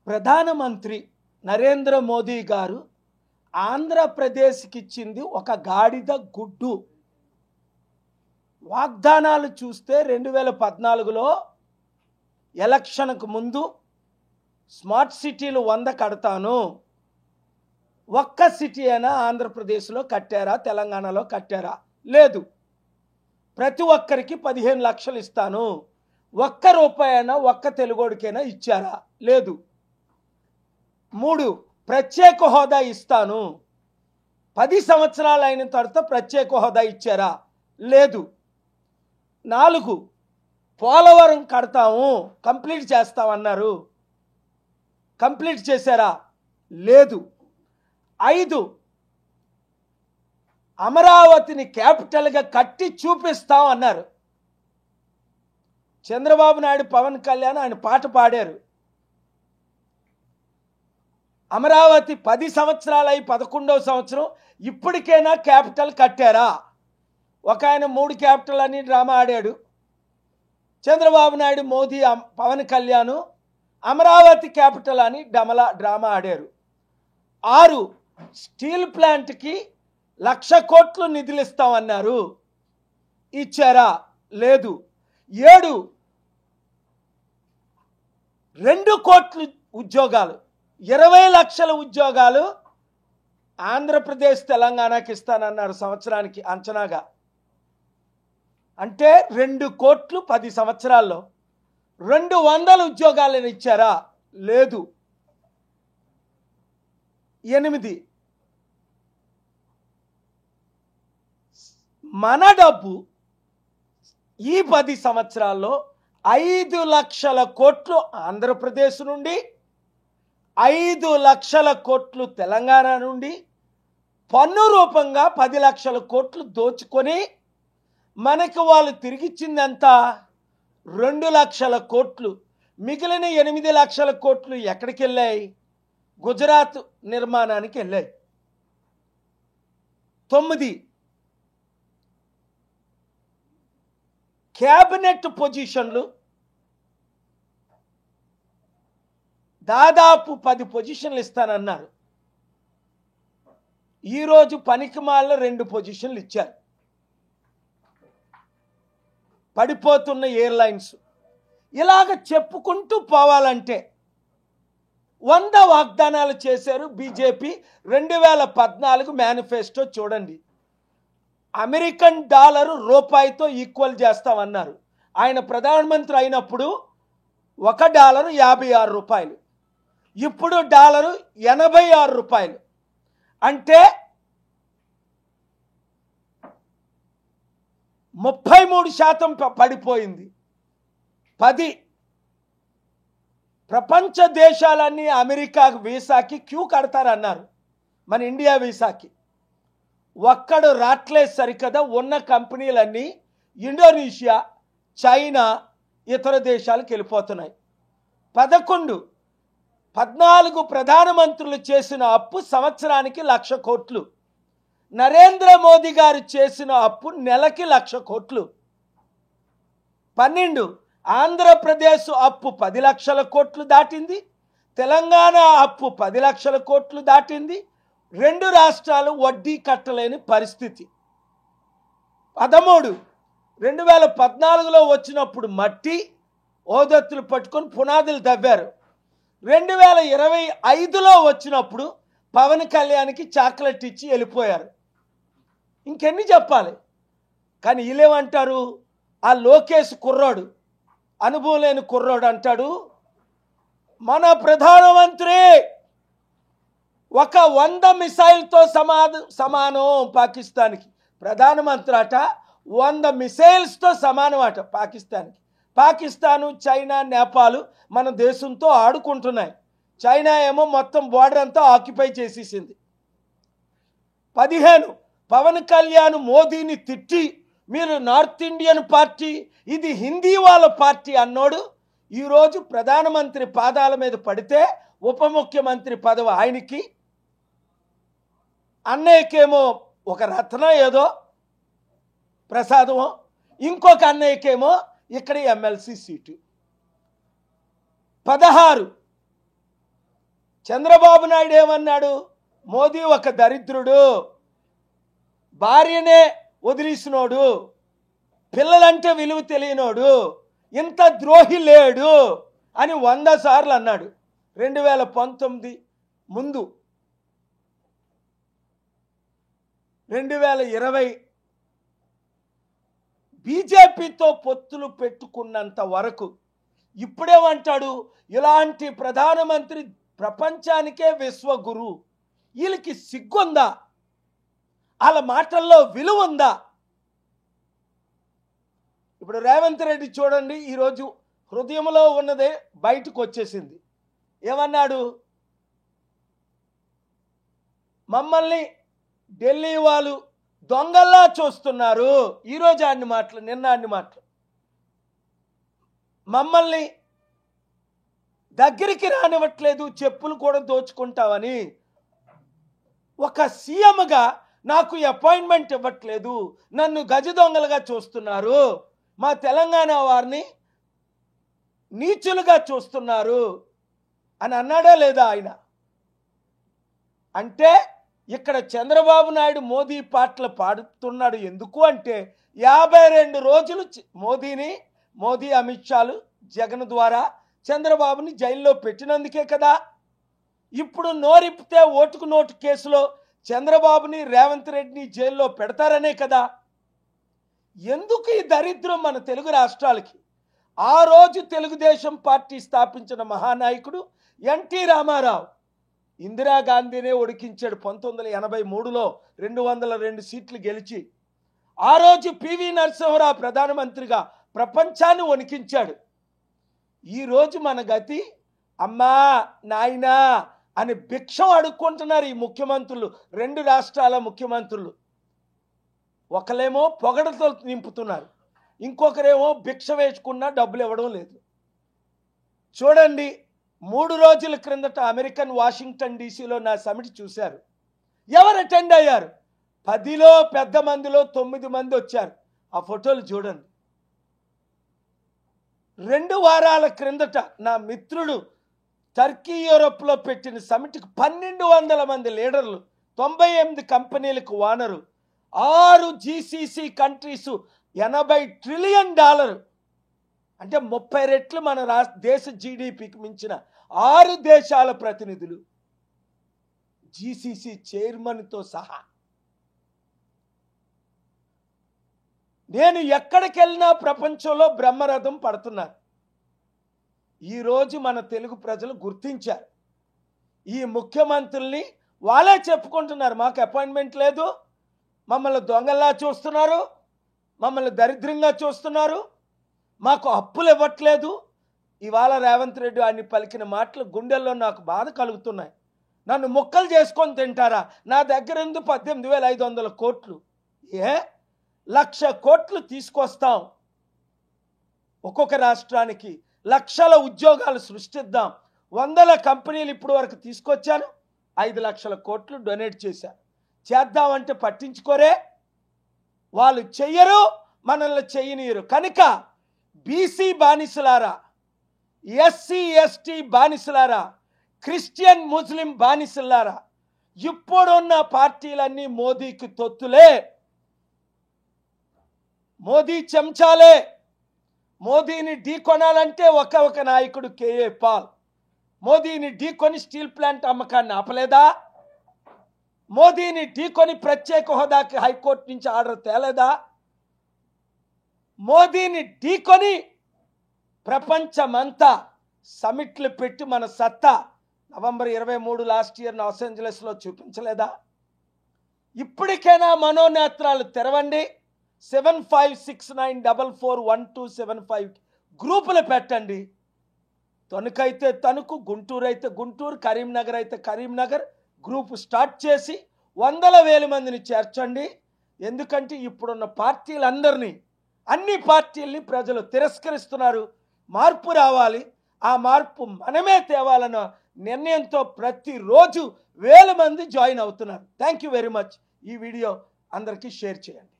ప్రధానమంత్రి నరేంద్ర మోదీ గారు ఆంధ్రప్రదేశ్కి ఇచ్చింది ఒక గాడిద గుడ్డు. వాగ్దానాలు చూస్తే 2014లో ఎలక్షన్కు ముందు స్మార్ట్ సిటీలు 100 కడతాను. ఒక్క సిటీ అయినా ఆంధ్రప్రదేశ్లో కట్టారా, తెలంగాణలో కట్టారా? లేదు. ప్రతి ఒక్కరికి 15 లక్షలు ఇస్తాను. ఒక్క రూపాయి అయినా ఒక్క తెలుగోడికైనా ఇచ్చారా? లేదు. 3 ప్రత్యేక హోదా ఇస్తాను. 10 సంవత్సరాలు అయిన తర్వాత ప్రత్యేక హోదా ఇచ్చారా? లేదు. 4 పోలవరం కడతాము, కంప్లీట్ చేస్తామన్నారు. కంప్లీట్ చేశారా? లేదు. 5 అమరావతిని క్యాపిటల్గా కట్టి చూపిస్తాం అన్నారు. చంద్రబాబు నాయుడు, పవన్ కళ్యాణ్ ఆయన పాట పాడారు. అమరావతి 10 సంవత్సరాలు అయి 11వ సంవత్సరం ఇప్పటికైనా క్యాపిటల్ కట్టారా? ఒక ఆయన 3 క్యాపిటల్ అని డ్రామా ఆడాడు. చంద్రబాబు నాయుడు, మోదీ, పవన్ కళ్యాణ్ అమరావతి క్యాపిటల్ అని డ్రామా ఆడారు. 6 స్టీల్ ప్లాంట్కి 1,00,000 కోట్లు నిధులు ఇస్తామన్నారు. ఇచ్చారా? లేదు. 7 2 కోట్ల ఉద్యోగాలు, 20 లక్షల ఉద్యోగాలు ఆంధ్రప్రదేశ్ తెలంగాణకి ఇస్తానన్నారు సంవత్సరానికి అంచనాగా. అంటే 2 కోట్లు 10 సంవత్సరాల్లో 200 ఉద్యోగాలను ఇచ్చారా? లేదు. 8 మన డబ్బు ఈ 10 సంవత్సరాల్లో 5 లక్షల కోట్లు ఆంధ్రప్రదేశ్ నుండి, 5 లక్షల కోట్లు తెలంగాణ నుండి పన్ను రూపంగా 10 లక్షల కోట్లు దోచుకొని మనకు వాళ్ళు తిరిగిచ్చింది ఎంత? 2 లక్షల కోట్లు. మిగిలిన 8 లక్షల కోట్లు ఎక్కడికి వెళ్ళాయి? గుజరాత్ నిర్మాణానికి వెళ్ళాయి. 9 క్యాబినెట్ పొజిషన్లు, దాదాపు 10 పొజిషన్లు ఇస్తానన్నారు. ఈరోజు పనికిమాల 2 పొజిషన్లు ఇచ్చారు. పడిపోతున్న ఎయిర్లైన్స్. ఇలాగ చెప్పుకుంటూ పోవాలంటే 100 వాగ్దానాలు చేశారు బీజేపీ. 2014 మేనిఫెస్టో చూడండి. అమెరికన్ డాలరు రూపాయితో ఈక్వల్ చేస్తామన్నారు. ఆయన ప్రధానమంత్రి అయినప్పుడు $1 56 రూపాయలు. ఇప్పుడు డాలరు 86 రూపాయలు. అంటే 33% పడిపోయింది. 10 ప్రపంచ దేశాలన్నీ అమెరికా వీసాకి క్యూ కడతారన్నారు. మన ఇండియా వీసాకి ఒక్కడు రాట్లేదు సరికదా. ఉన్న కంపెనీలన్నీ ఇండోనేషియా, చైనా, ఇతర దేశాలకు వెళ్ళిపోతున్నాయి. 14 ప్రధానమంత్రులు చేసిన అప్పు సంవత్సరానికి 1,00,000 కోట్లు. నరేంద్ర మోదీ గారు చేసిన అప్పు నెలకి 1,00,000 కోట్లు. 12 ఆంధ్రప్రదేశ్ అప్పు 10 లక్షల కోట్లు దాటింది. తెలంగాణ అప్పు 10 లక్షల కోట్లు దాటింది. 2 రాష్ట్రాలు వడ్డీ కట్టలేని పరిస్థితి. 13 2014లో వచ్చినప్పుడు మట్టి ఓదత్తులు పట్టుకొని పునాదులు తవ్వారు. 2025లో వచ్చినప్పుడు పవన్ కళ్యాణ్కి చాక్లెట్ ఇచ్చి వెళ్ళిపోయారు. ఇంకెన్ని చెప్పాలి? కానీ వీళ్ళేమంటారు? ఆ లోకేష్ కుర్రాడు, అనుభవం లేని కుర్రాడు అంటాడు, మన ప్రధానమంత్రి ఒక 100 మిసైల్తో సమానం పాకిస్తాన్కి. ప్రధానమంత్రి అట 100 మిసైల్స్తో సమానం అట పాకిస్తాన్కి. పాకిస్తాను, చైనా, నేపాల్ మన దేశంతో ఆడుకుంటున్నాయి. చైనా ఏమో మొత్తం బోర్డర్ అంతా ఆక్యుపై చేసేసింది. 15 పవన్ కళ్యాణ్ మోదీని తిట్టి, మీరు నార్త్ ఇండియన్ పార్టీ, ఇది హిందీ వాళ్ళ పార్టీ అన్నోడు ఈరోజు ప్రధానమంత్రి పాదాల మీద పడితే ఉప ముఖ్యమంత్రి పదవి ఆయనకి, అన్నయ్యకేమో ఒక రత్నం ఏదో ప్రసాదమో, ఇంకొక అన్నయ్యకేమో ఇక్కడ ఎమ్మెల్సీ సీటు. 16 చంద్రబాబు నాయుడు ఏమన్నాడు? మోదీ ఒక దరిద్రుడు, భార్యనే వదిలేసినోడు, పిల్లలంటే విలువ తెలియనోడు, ఇంత ద్రోహి లేడు అని 100 సార్లు అన్నాడు 2019 ముందు. 2020 బీజేపీతో పొత్తులు పెట్టుకున్నంత వరకు ఇప్పుడేమంటాడు? ఇలాంటి ప్రధానమంత్రి ప్రపంచానికే విశ్వగురు. వీళ్ళకి సిగ్గుందా? వాళ్ళ మాటల్లో విలువ ఉందా? ఇప్పుడు రేవంత్ రెడ్డి చూడండి, ఈరోజు హృదయంలో ఉన్నదే బయటకు వచ్చేసింది. ఏమన్నాడు? మమ్మల్ని ఢిల్లీ వాళ్ళు దొంగల్లా చూస్తున్నారు. ఈరోజు అన్ని మాటలు, నిన్న అన్ని మాటలు. మమ్మల్ని దగ్గరికి రానివ్వట్లేదు, చెప్పులు కూడా దోచుకుంటావని. ఒక సీఎంగా నాకు అపాయింట్మెంట్ ఇవ్వట్లేదు, నన్ను గజ దొంగలుగా చూస్తున్నారు, మా తెలంగాణ వారిని నీచులుగా చూస్తున్నారు అని అన్నాడా లేదా ఆయన? అంటే ఇక్కడ చంద్రబాబు నాయుడు మోదీ పాటలు పాడుతున్నాడు. ఎందుకు అంటే 52 రోజులు మోదీ అమిత్ షాలు జగన్ ద్వారా చంద్రబాబుని జైల్లో పెట్టినందుకే కదా. ఇప్పుడు నోరిప్పితే ఓటుకు నోటు కేసులో చంద్రబాబుని రేవంత్ రెడ్డిని జైల్లో పెడతారనే కదా. ఎందుకు ఈ దరిద్రం మన తెలుగు రాష్ట్రాలకి? ఆ రోజు తెలుగుదేశం పార్టీ స్థాపించిన మహానాయకుడు ఎన్టీ రామారావు ఇందిరాగాంధీనే ఉడికించాడు 1983లో 202 సీట్లు గెలిచి. ఆ రోజు పివి నరసింహరావు ప్రధానమంత్రిగా ప్రపంచాన్ని వణికించాడు. ఈరోజు మన గతి అమ్మా నాయనా అని భిక్షం అడుక్కుంటున్నారు ఈ ముఖ్యమంత్రులు, 2 రాష్ట్రాల ముఖ్యమంత్రులు. ఒకలేమో పొగడతో నింపుతున్నారు, ఇంకొకరేమో భిక్ష వేసుకున్నా డబ్బులు ఇవ్వడం లేదు. చూడండి, 3 రోజుల క్రిందట అమెరికన్ వాషింగ్టన్ డీసీలో నా సమిట్ చూశారు. ఎవరు అటెండ్ అయ్యారు? 10లో పెద్ద మందిలో 9 మంది వచ్చారు. ఆ ఫోటోలు చూడండి. 2 వారాల క్రిందట నా మిత్రుడు టర్కీ యూరోప్లో పెట్టిన సమిట్కి 1200 మంది లీడర్లు, 98 కంపెనీలకు ఓనరు, 6 జీసీసీ కంట్రీసు, $80 ట్రిలియన్, అంటే 30 రెట్లు మన దేశ జీడిపికి మించిన 6 దేశాల ప్రతినిధులు, జీసీసీ చైర్మన్తో సహా. నేను ఎక్కడికి వెళ్ళినా ప్రపంచంలో బ్రహ్మరథం పడుతున్నారు. ఈరోజు మన తెలుగు ప్రజలు గుర్తించారు. ఈ ముఖ్యమంత్రుల్ని వాళ్ళే చెప్పుకుంటున్నారు, మాకు అపాయింట్మెంట్ లేదు, మమ్మల్ని దొంగల్లా చూస్తున్నారు, మమ్మల్ని దరిద్రంగా చూస్తున్నారు, మాకు అప్పులు ఇవ్వట్లేదు. ఇవాళ రేవంత్ రెడ్డి ఆయన పలికిన మాటలు గుండెల్లో నాకు బాధ కలుగుతున్నాయి. నన్ను ముక్కలు చేసుకొని తింటారా? నా దగ్గర 18,500 కోట్లు, 1,00,000 కోట్లు తీసుకొస్తాం, ఒక్కొక్క రాష్ట్రానికి లక్షల ఉద్యోగాలు సృష్టిద్దాం, 100 కంపెనీలు ఇప్పుడు వరకు తీసుకొచ్చాను, 5 లక్షల కోట్లు డొనేట్ చేశాను. చేద్దామంటే పట్టించుకోరే, వాళ్ళు చెయ్యరు, మనల్ని చెయ్యనీయరు. కనుక బీసీ బానిసలారా, ఎస్సీ ఎస్టీ బానిసలారా, క్రిస్టియన్ ముస్లిం బానిసలారా, ఇప్పుడున్న పార్టీలన్నీ మోదీకి తొత్తులే, మోదీ చెంచాలే. మోదీని ఢీకొనాలంటే ఒక నాయకుడు కేఏ పాల్. మోదీని ఢీకొని స్టీల్ ప్లాంట్ అమ్మకాన్ని ఆపలేదా? మోదీని ఢీకొని ప్రత్యేక హోదాకి హైకోర్టు నుంచి ఆర్డర్ తేలేదా? మోదీని ఢీకొని ప్రపంచమంతా సమిట్లు పెట్టి మన సత్తా నవంబర్ 23 లాస్ట్ ఇయర్ లాస్ ఏంజలస్లో చూపించలేదా? ఇప్పటికైనా మనోనేత్రాలు తెరవండి. 7569441275 గ్రూపులు పెట్టండి. తణుకైతే తణుకు, గుంటూరు అయితే గుంటూరు, కరీంనగర్ అయితే కరీంనగర్ గ్రూపు స్టార్ట్ చేసి 100,000 మందిని చేర్చండి. ఎందుకంటే ఇప్పుడున్న పార్టీలందరినీ, అన్ని పార్టీల్ని ప్రజలు తిరస్కరిస్తున్నారు. మార్పు రావాలి, ఆ మార్పు మనమే తేవాలన్న నిర్ణయంతో ప్రతిరోజు 1000 మంది జాయిన్ అవుతున్నారు. Thank you very much. ఈ వీడియో అందరికీ షేర్ చేయండి.